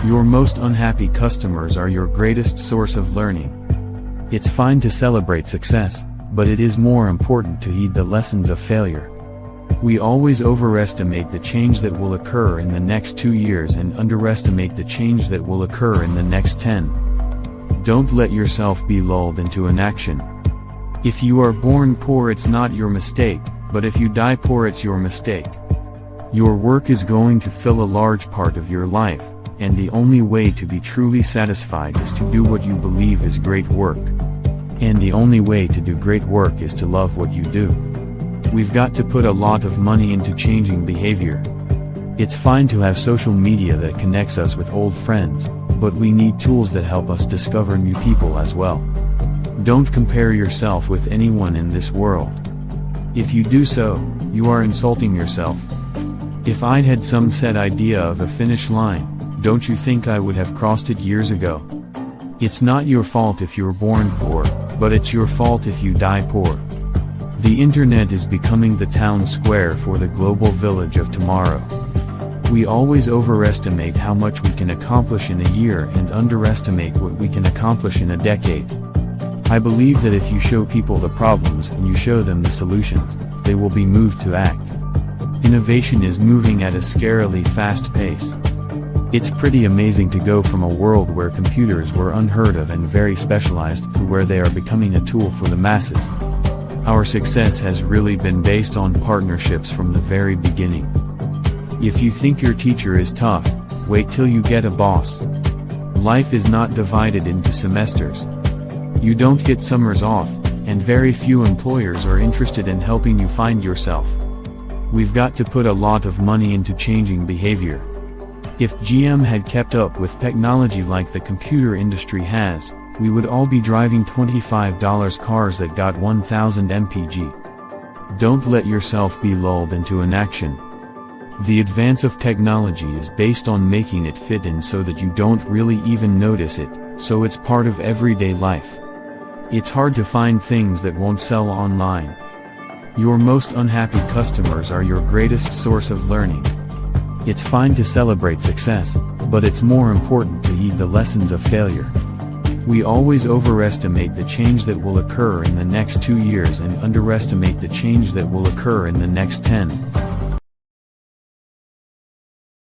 Your most unhappy customers are your greatest source of learning. It's fine to celebrate success, but it is more important to heed the lessons of failure. We always overestimate the change that will occur in the next 2 years and underestimate the change that will occur in the next 10. Don't let yourself be lulled into inaction. If you are born poor, it's not your mistake, but if you die poor, it's your mistake. Your work is going to fill a large part of your life, and the only way to be truly satisfied is to do what you believe is great work. And the only way to do great work is to love what you do. We've got to put a lot of money into changing behavior. It's fine to have social media that connects us with old friends, but we need tools that help us discover new people as well. Don't compare yourself with anyone in this world. If you do so, you are insulting yourself. If I'd had some set idea of a finish line, don't you think I would have crossed it years ago? It's not your fault if you're born poor, but it's your fault if you die poor. The internet is becoming the town square for the global village of tomorrow. We always overestimate how much we can accomplish in a year and underestimate what we can accomplish in a decade. I believe that if you show people the problems and you show them the solutions, they will be moved to act. Innovation is moving at a scarily fast pace. It's pretty amazing to go from a world where computers were unheard of and very specialized to where they are becoming a tool for the masses. Our success has really been based on partnerships from the very beginning. If you think your teacher is tough, wait till you get a boss. Life is not divided into semesters. You don't get summers off, and very few employers are interested in helping you find yourself. We've got to put a lot of money into changing behavior. If GM had kept up with technology like the computer industry has, we would all be driving $25 cars that got 1000 mpg. Don't let yourself be lulled into inaction. The advance of technology is based on making it fit in so that you don't really even notice it, so it's part of everyday life. It's hard to find things that won't sell online. Your most unhappy customers are your greatest source of learning. It's fine to celebrate success, but it's more important to heed the lessons of failure. We always overestimate the change that will occur in the next 2 years and underestimate the change that will occur in the next 10.